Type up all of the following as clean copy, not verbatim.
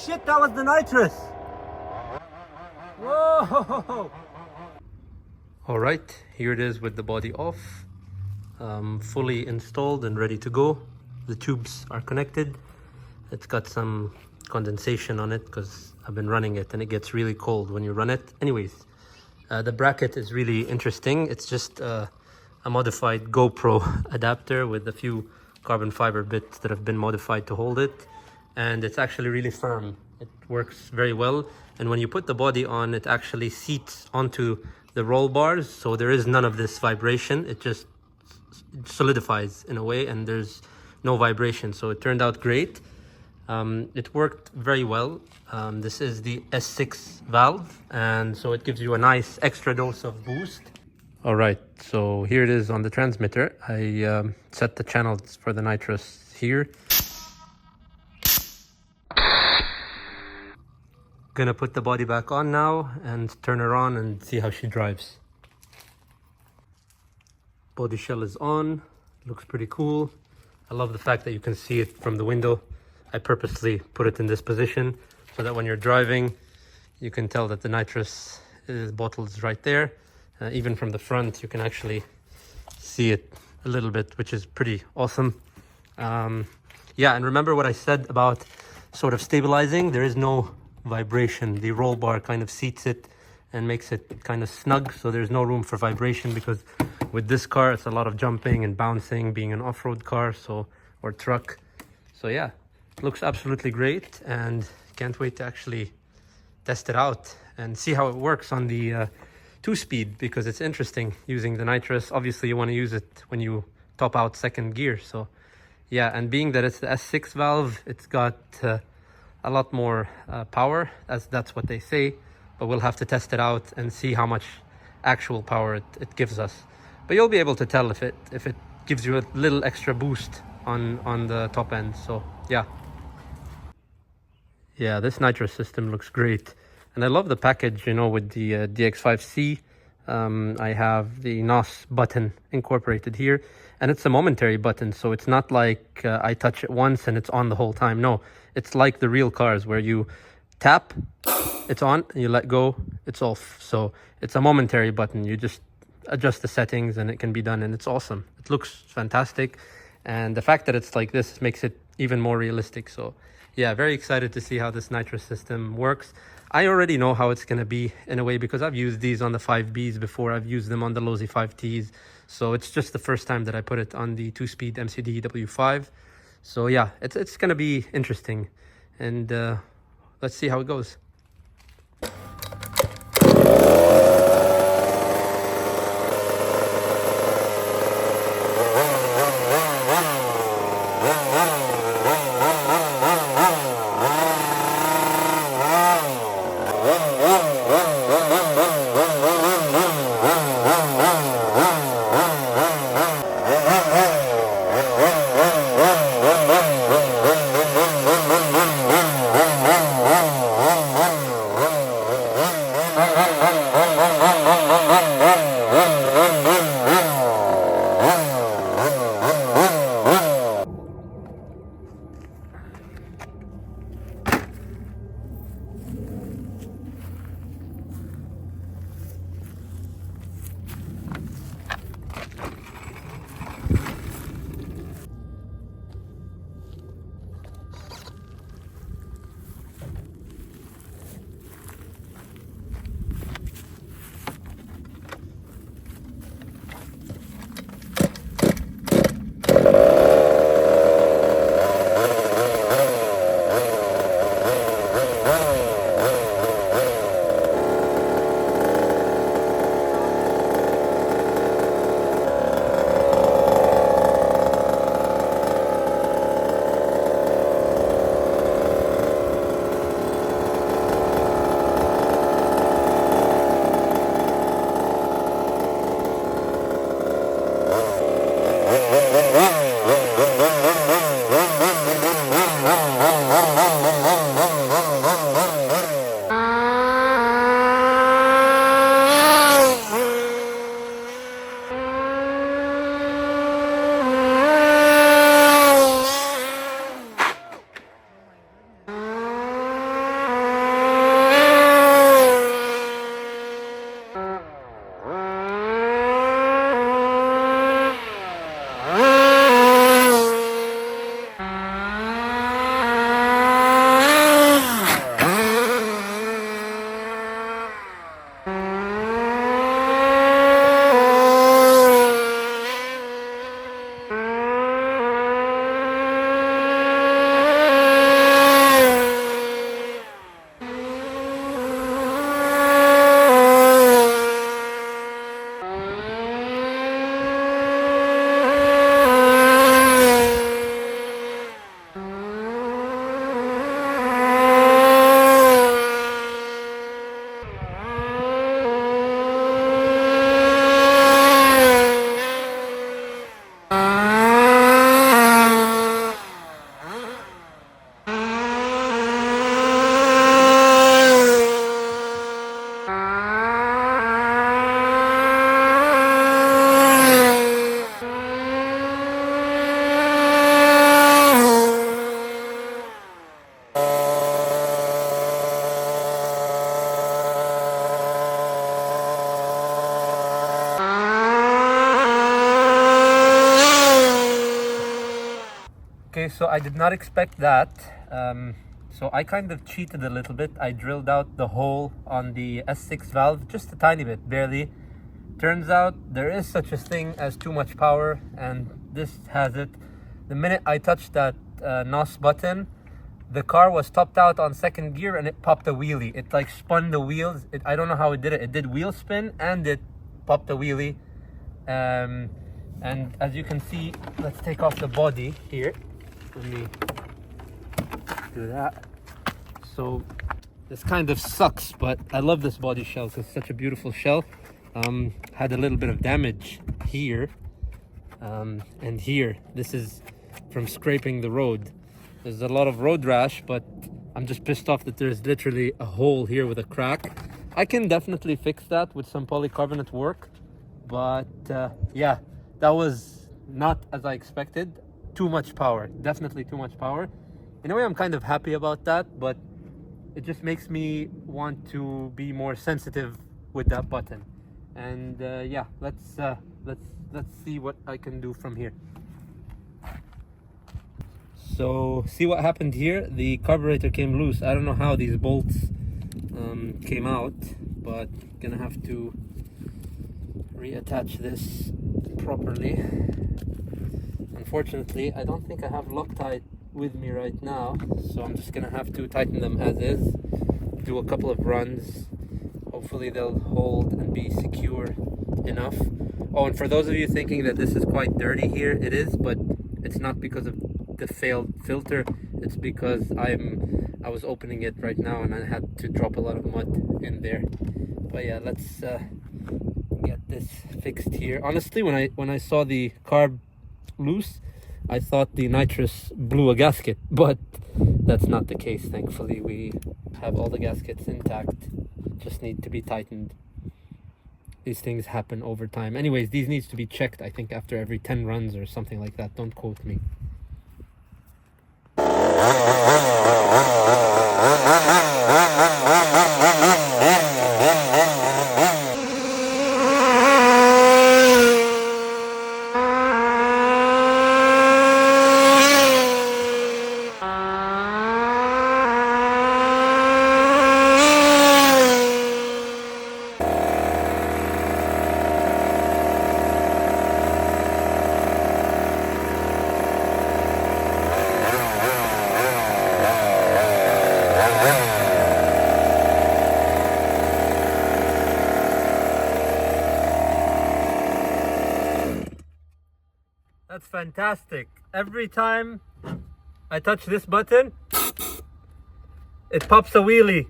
shit, that was the nitrous. Whoa! All right, here it is with the body off, fully installed and ready to go. The tubes are connected. It's got some condensation on it because I've been running it and it gets really cold when you run it. Anyways, the bracket is really interesting. It's just a modified GoPro adapter with a few carbon fiber bits that have been modified to hold it, and it's actually really firm. It works very well, and when you put the body on, it actually seats onto the roll bars, so there is none of this vibration. It just solidifies in a way, and there's no vibration, so it turned out great. It worked very well. This is the S6 valve, and so it gives you a nice extra dose of boost. All right, so here it is on the transmitter. I set the channels for the nitrous here. Gonna put the body back on now and turn her on and see how she drives. Body shell is on, looks pretty cool. I love the fact that you can see it from the window. I purposely put it in this position so that when you're driving, you can tell that the nitrous bottle is right there. Even from the front, you can actually see it a little bit, which is pretty awesome. Yeah, and remember what I said about sort of stabilizing? There is no vibration. The roll bar kind of seats it and makes it kind of snug, so there's no room for vibration, because with this car it's a lot of jumping and bouncing, being an off-road car, so, or truck. So yeah, it looks absolutely great, and can't wait to actually test it out and see how it works on the 2-speed, because it's interesting using the nitrous. Obviously you want to use it when you top out second gear. So yeah, and being that it's the S6 valve, it's got a lot more power, that's what they say, but we'll have to test it out and see how much actual power it gives us. But you'll be able to tell if it gives you a little extra boost on the top end. So yeah, this nitrous system looks great, and I love the package, you know, with the DX5C. I have the NOS button incorporated here, and it's a momentary button, so it's not like I touch it once and it's on the whole time. No, it's like the real cars where you tap, it's on, and you let go, it's off. So it's a momentary button. You just adjust the settings and it can be done, and it's awesome. It looks fantastic, and the fact that it's like this makes it even more realistic. So yeah, very excited to see how this nitrous system works. I already know how it's going to be in a way, because I've used these on the 5Bs before. I've used them on the Losi 5Ts. So it's just the first time that I put it on the 2-speed MCD W5. So yeah, it's going to be interesting, and let's see how it goes. so I did not expect that. So I kind of cheated a little bit. I drilled out the hole on the S6 valve just a tiny bit, barely. Turns out there is such a thing as too much power, and this has it. The minute I touched that NOS button, the car was topped out on second gear and it popped a wheelie. It like spun the wheels. I don't know how it did it. It did wheel spin and it popped a wheelie. And as you can see, let's take off the body here. Let me do that. So this kind of sucks, but I love this body shell because it's such a beautiful shell. Had a little bit of damage here and here. This is from scraping the road. There's a lot of road rash, but I'm just pissed off that there's literally a hole here with a crack. I can definitely fix that with some polycarbonate work, but yeah, that was not as I expected. Too much power, definitely too much power. In a way, I'm kind of happy about that, but it just makes me want to be more sensitive with that button. And yeah, let's see what I can do from here. So see what happened here. The carburetor came loose. I don't know how these bolts came out, but gonna have to reattach this properly. Unfortunately, I don't think I have Loctite with me right now, so I'm just gonna have to tighten them as is, do a couple of runs. Hopefully they'll hold and be secure enough. Oh, and for those of you thinking that this is quite dirty here, it is, but it's not because of the failed filter. It's because I was opening it right now and I had to drop a lot of mud in there. But yeah, let's get this fixed here. Honestly, when I saw the carb loose, I thought the nitrous blew a gasket, but that's not the case. Thankfully, we have all the gaskets intact, just need to be tightened. These things happen over time. Anyways, these needs to be checked, I think, after every 10 runs or something like that. Don't quote me. That's fantastic. Every time I touch this button, it pops a wheelie.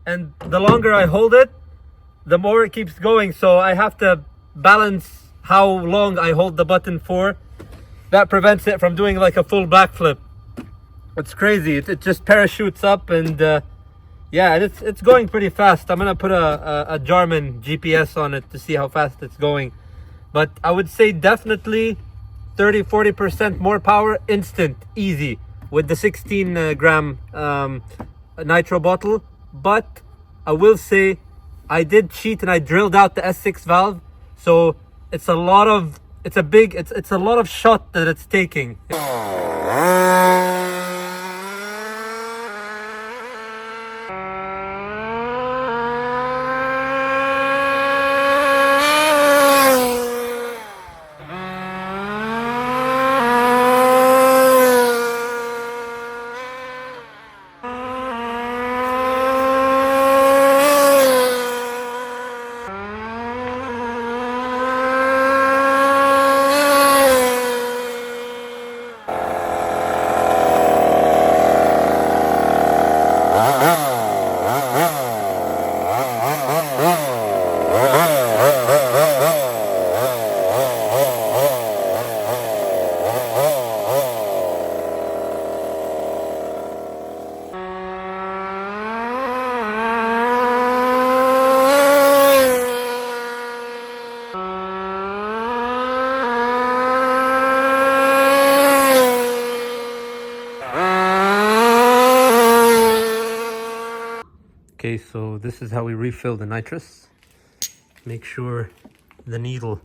And the longer I hold it, the more it keeps going. So I have to balance how long I hold the button for. That prevents it from doing like a full backflip. It's crazy. It just parachutes up and yeah, it's going pretty fast. I'm gonna put a Jarman GPS on it to see how fast it's going. But I would say definitely 30-40% more power instant, easy, with the 16 gram nitro bottle. But I will say I did cheat and I drilled out the S6 valve, so it's a lot of shot that it's taking. Okay, so this is how we refill the nitrous. Make sure the needle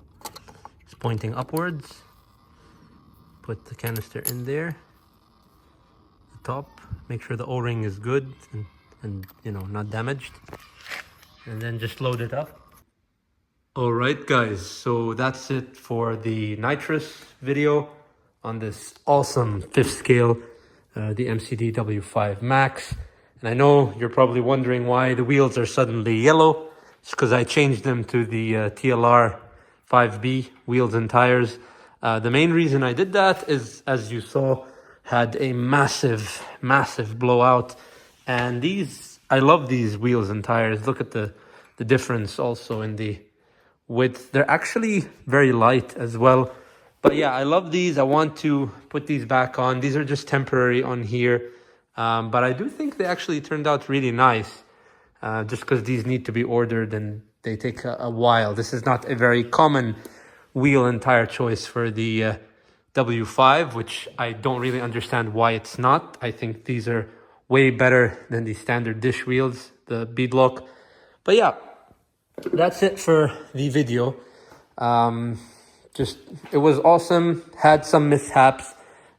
is pointing upwards. Put the canister in there. top, make sure the O-ring is good and you know, not damaged, and then just load it up. All right, guys, so that's it for the nitrous video on this awesome 5th scale, the MCD W5 Max. And I know you're probably wondering why the wheels are suddenly yellow. It's because I changed them to the TLR 5B wheels and tires. The main reason I did that is, as you saw, had a massive blowout. And these, I love these wheels and tires. Look at the difference also in the width. They're actually very light as well. But yeah, I love these. I want to put these back on. These are just temporary on here. But I do think they actually turned out really nice. Just because these need to be ordered and they take a while. This is not a very common wheel and tire choice for the W5, which I don't really understand why it's not. I think these are way better than the standard dish wheels, the beadlock. But yeah, that's it for the video. It was awesome. Had some mishaps.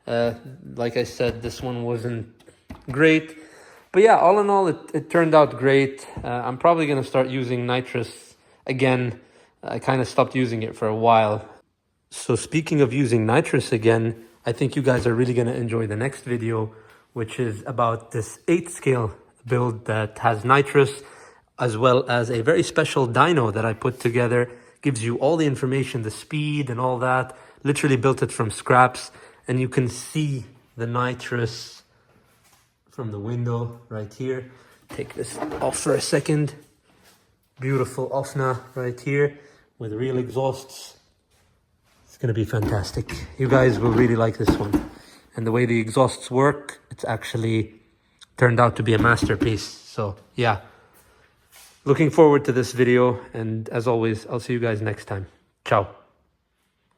Like I said, this one wasn't great. But yeah, all in all, it turned out great. I'm probably going to start using nitrous again. I kind of stopped using it for a while. So speaking of using nitrous again, I think you guys are really going to enjoy the next video, which is about this 8th scale build that has nitrous, as well as a very special dyno that I put together. Gives you all the information, the speed and all that. Literally built it from scraps. And you can see the nitrous from the window right here. Take this off for a second. Beautiful Offna right here with real exhausts. It's going to be fantastic. You guys will really like this one. And the way the exhausts work, it's actually turned out to be a masterpiece. So yeah, looking forward to this video. And as always, I'll see you guys next time. Ciao.